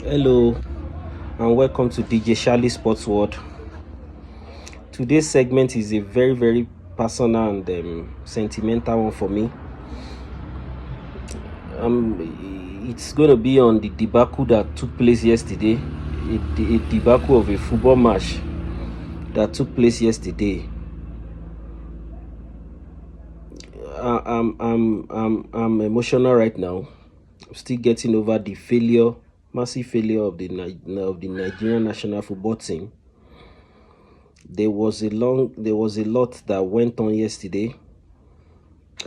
Hello and welcome to DJ Charlie Sports World. Today's segment is a very personal and sentimental one for me. It's going to be on the debacle that took place yesterday, a debacle of a football match that took place yesterday. I'm emotional right now. I'm still getting over the massive failure of the Nigerian national football team. There was a lot that went on yesterday.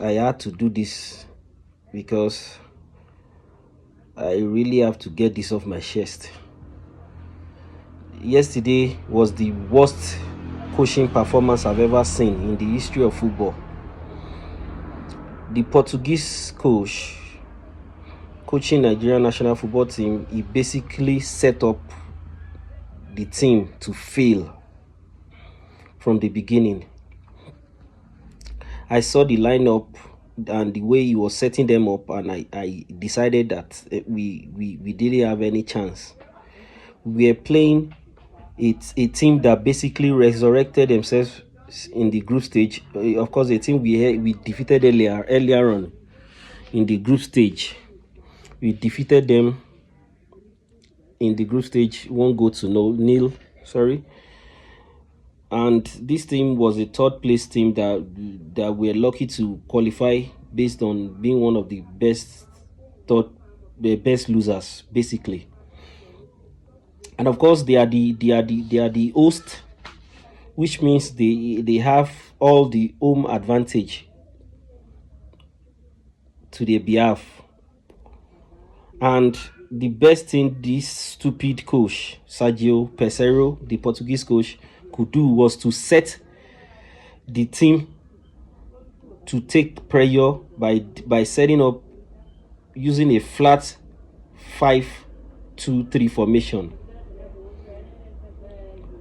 I had to do this because I really have to get this off my chest. Yesterday was the worst coaching performance I've ever seen in the history of football. The Portuguese coaching Nigerian national football team, he basically set up the team to fail from the beginning. I saw the lineup and the way he was setting them up, and I decided that we didn't have any chance. We were playing a team that basically resurrected themselves in the group stage. Of course, the team we defeated earlier on in the group stage. We defeated them in the group stage 1-0. Sorry. And this team was a third place team that we're lucky to qualify based on being one of the best losers, basically. And of course, they are the host, which means they have all the home advantage to their behalf. And the best thing this stupid coach, Peseiro, the Portuguese coach, could do was to set the team to take pressure by setting up using a flat 5-2-3 formation.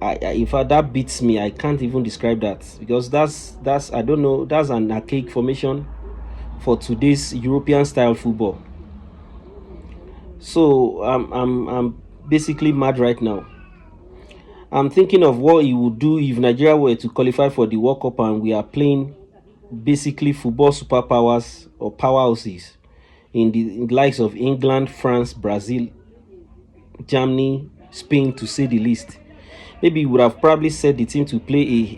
In fact, that beats me. I can't even describe that, because that's I don't know, that's an archaic formation for today's European style football. So I'm basically mad right now. I'm thinking of what he would do if Nigeria were to qualify for the World Cup and we are playing basically football superpowers or powerhouses in the likes of England, France, Brazil, Germany, Spain, to say the least. Maybe he would have probably set the team to play a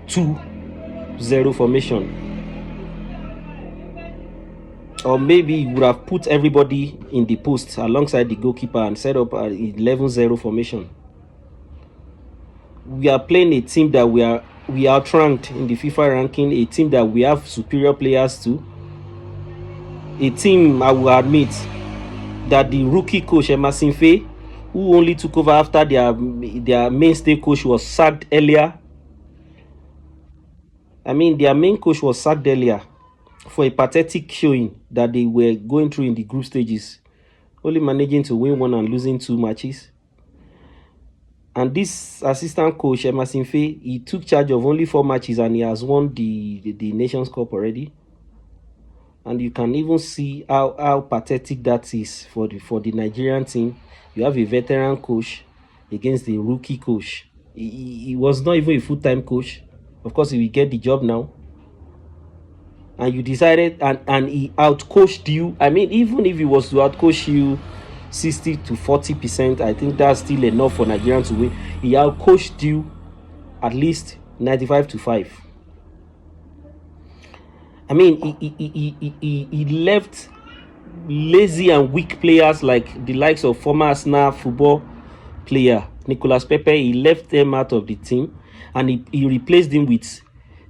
8-2-0 formation. Or maybe he would have put everybody in the post alongside the goalkeeper and set up an 11-0 formation. We are playing a team that we are outranked in the FIFA ranking, a team that we have superior players to, a team, I will admit, that the rookie coach Emerson Faye, who only took over after their mainstay coach was sacked earlier. I mean, their main coach was sacked earlier for a pathetic showing that they were going through in the group stages, only managing to win one and losing 2 matches. And this assistant coach, Emerson Faye, he took charge of only 4 matches and he has won the Nations Cup already. And you can even see how pathetic that is for the Nigerian team. You have a veteran coach against the rookie coach. He was not even a full-time coach. Of course, he will get the job now. And you decided, and he outcoached you. I mean, even if he was to outcoach you 60 to 40%, I think that's still enough for Nigeria to win. He outcoached you at least 95-5. I mean, he left lazy and weak players like the likes of former Arsenal football player Nicolas Pepe. He left them out of the team, and he replaced him with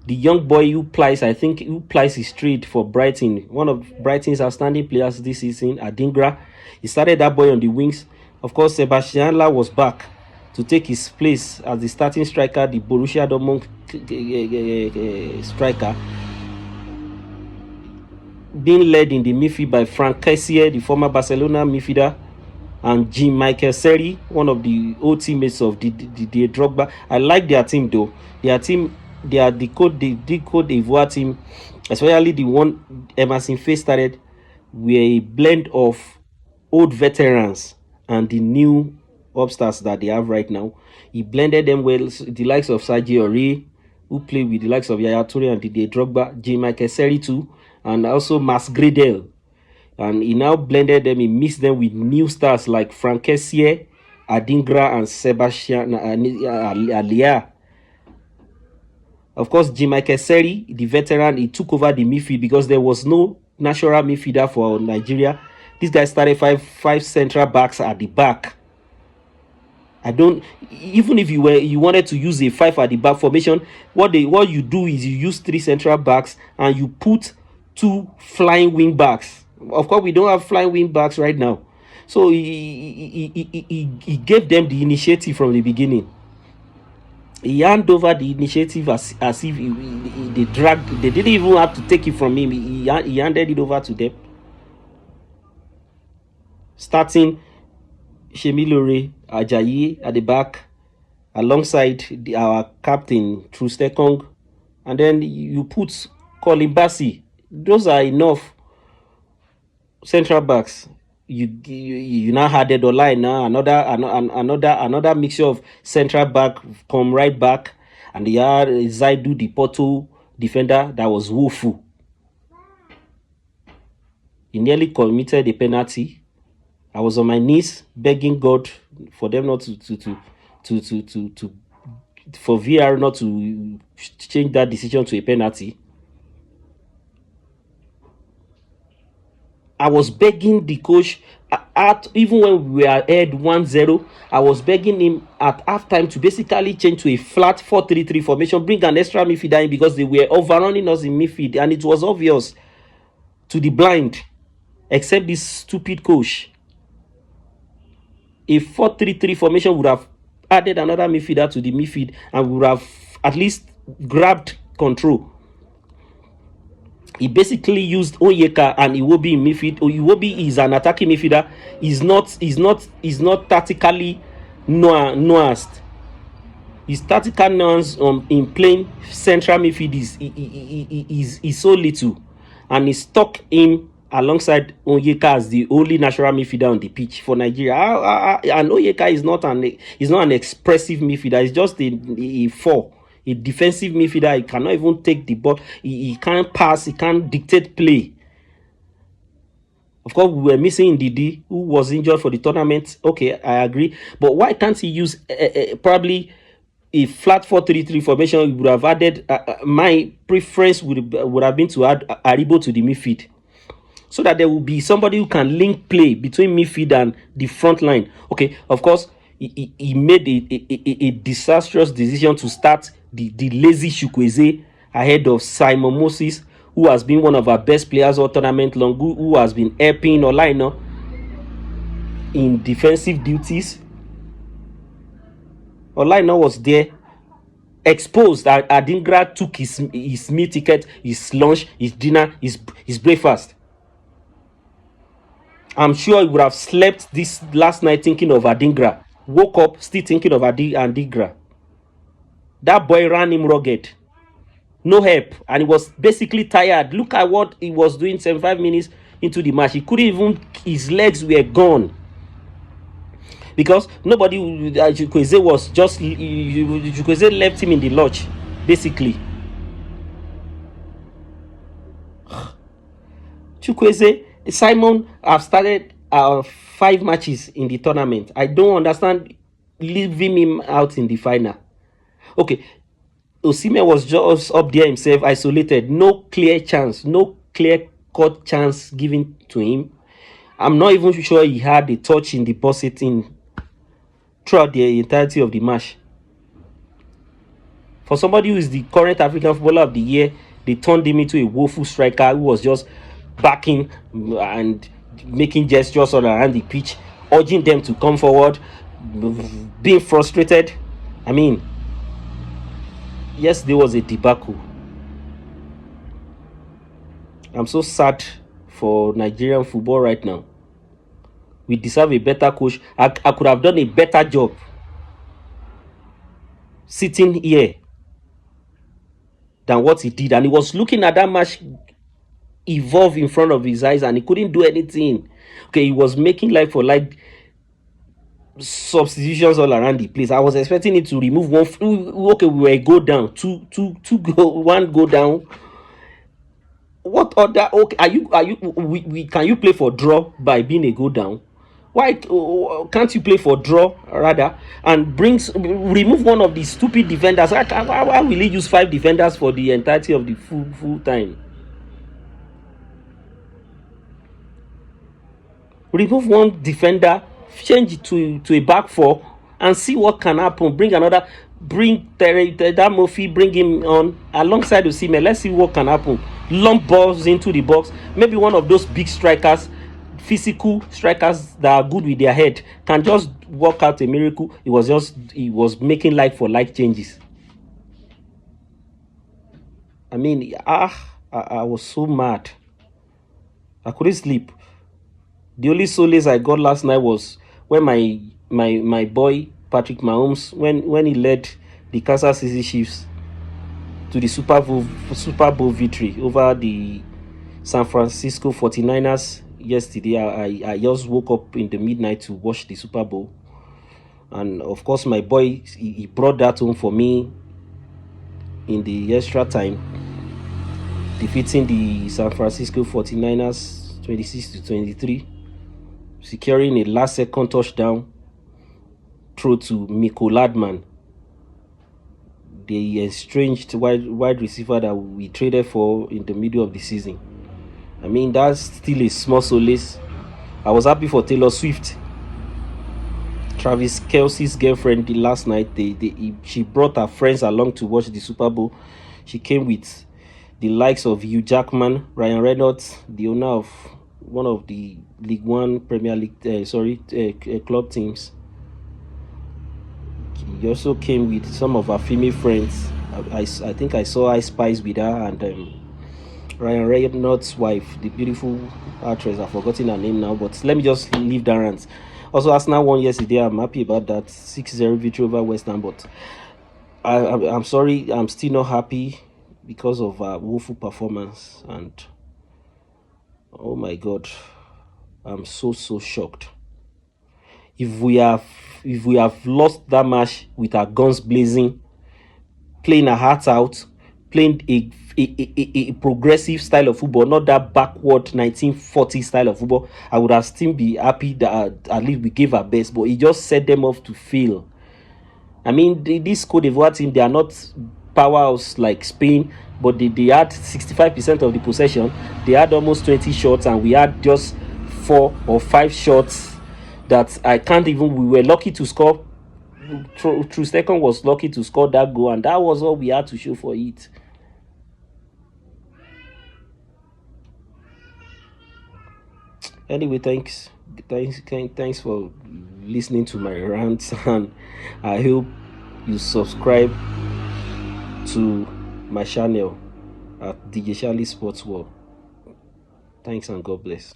the young boy who plies his trade for Brighton, one of Brighton's outstanding players this season, Adingra. He started that boy on the wings. Of course, Sebastian Haller was back to take his place as the starting striker, the Borussia Dortmund striker, being led in the midfield by Frank Kessié, the former Barcelona midfielder, and Jean-Michel Seri, one of the old teammates of the Drogba. I like their team though. They are the Côte d'Ivoire team, especially the one Emerson Faye started, were a blend of old veterans and the new upstarts that they have right now. He blended them well. The likes of Sergio Aurier, who played with the likes of Yaya Toure and Didier Drogba, Jean-Michel Seri too, and also Mas Gradel. And he now blended them, he mixed them with new stars like Franck Kessié, Adingra, and Sebastian Alia. Of course, Jean-Michel Seri, the veteran, he took over the midfield because there was no natural midfielder for Nigeria. This guy started five central backs at the back. Even if you wanted to use a 5 at the back formation, what you do is you use 3 central backs and you put 2 flying wing backs. Of course, we don't have flying wing backs right now, so he gave them the initiative from the beginning. He handed over the initiative as if they didn't even have to take it from him. He handed it over to them, starting Shemilore Ajayi at the back alongside our captain Trustekong, and then you put Colin Bassey. Those are enough central backs. You now added online now another mixture of central back come right back, and they had Zaidu, the Porto defender that was woeful. He nearly committed a penalty. I was on my knees begging God for them not for VR not to change that decision to a penalty. I was begging the coach even when we were ahead 1-0, I was begging him at halftime to basically change to a flat 4-3-3 formation, bring an extra midfielder in because they were overrunning us in midfield, and it was obvious to the blind, except this stupid coach. A 4-3-3 formation would have added another midfielder to the midfield and would have at least grabbed control. He basically used Onyeka and Iwobi in midfield. Iwobi is an attacking midfielder. He's not tactically nuanced. His tactical nuance in playing central midfield is so little, and he stuck him alongside Onyeka as the only natural midfielder on the pitch for Nigeria. And Onyeka is not an expressive midfielder. He's just a 4. A defensive midfielder. He cannot even take the ball. He can't pass. He can't dictate play. Of course, we were missing Ndidi, who was injured for the tournament. Okay, I agree. But why can't he use probably a flat 4-3-3 formation? He would have added. My preference would have been to add Aribo to the midfield, so that there will be somebody who can link play between midfield and the front line. Okay, of course, he made a disastrous decision to start the lazy Chukwueze ahead of Simon Moses, who has been one of our best players all tournament long, who has been helping Olaina in defensive duties. Olaina was there, exposed. Adingra took his meal ticket, his lunch, his dinner, his breakfast. I'm sure he would have slept this last night thinking of Adingra. Woke up still thinking of Adingra. That boy ran him rugged. No help. And he was basically tired. Look at what he was doing 75 minutes into the match. He couldn't even, his legs were gone. Because nobody, Chukwueze was just, Chukwueze left him in the lodge, basically. Chukwueze, Simon have started 5 matches in the tournament. I don't understand leaving him out in the final. Okay, Osimhen was just up there himself, isolated. No clear chance, no clear-cut chance given to him. I'm not even sure he had a touch in the box setting throughout the entirety of the match. For somebody who is the current African Footballer of the Year, they turned him into a woeful striker who was just backing and making gestures all around the pitch, urging them to come forward, being frustrated. I mean, yes, there was a debacle. I'm so sad for Nigerian football right now. We deserve a better coach. I could have done a better job sitting here than what he did. And he was looking at that match evolve in front of his eyes and he couldn't do anything. Okay, he was making life for like substitutions all around the place. I was expecting it to remove one. Okay, we were go down, two go, one go down. What other? Okay, we can you play for draw by being a go down? Why can't you play for draw rather and remove one of the stupid defenders? Why will he use 5 defenders for the entirety of the full time? Remove one defender, change it to a back 4 and see what can happen. Bring that Murphy, bring him on alongside Osimhen. Let's see what can happen. Lump balls into the box. Maybe one of those big strikers, physical strikers that are good with their head, can just work out a miracle. He was making like for like changes. I mean, I was so mad. I couldn't sleep. The only solace I got last night was when my boy Patrick Mahomes, when he led the Kansas City Chiefs to the Super Bowl victory over the San Francisco 49ers yesterday. I just woke up in the midnight to watch the Super Bowl, and of course my boy he brought that home for me in the extra time, defeating the San Francisco 49ers 26-23, securing a last second touchdown throw to Miko Ladman, the estranged wide receiver that we traded for in the middle of the season. I mean, that's still a small solace. I was happy for Taylor Swift, Travis Kelce's girlfriend. Last night she brought her friends along to watch the Super Bowl. She came with the likes of Hugh Jackman, Ryan Reynolds, the owner of one of the League One Premier League club teams. He also came with some of her female friends. I think I saw Ice Spice with her and Ryan Reynolds' wife, the beautiful actress. I've forgotten her name now, but let me just leave that rant. Also, Arsenal won yesterday. I'm happy about that 6-0 victory over West Ham, but I'm sorry, I'm still not happy because of woeful performance. And oh my God, I'm so shocked. If we have lost that match with our guns blazing, playing our hearts out, playing a progressive style of football, not that backward 1940 style of football, I would have still be happy that at least we gave our best. But it just set them off to fail. I mean, this Cote d'Ivoire team, they are not powerhouse like Spain, but they had 65% of the possession. They had almost 20 shots, and we had just 4 or 5 shots that I can't even. We were lucky to score. Trustekon was lucky to score that goal, and that was all we had to show for it. Anyway, thanks for listening to my rants, and I hope you subscribe to my channel at DJ Charlie Sports World. Thanks and God bless.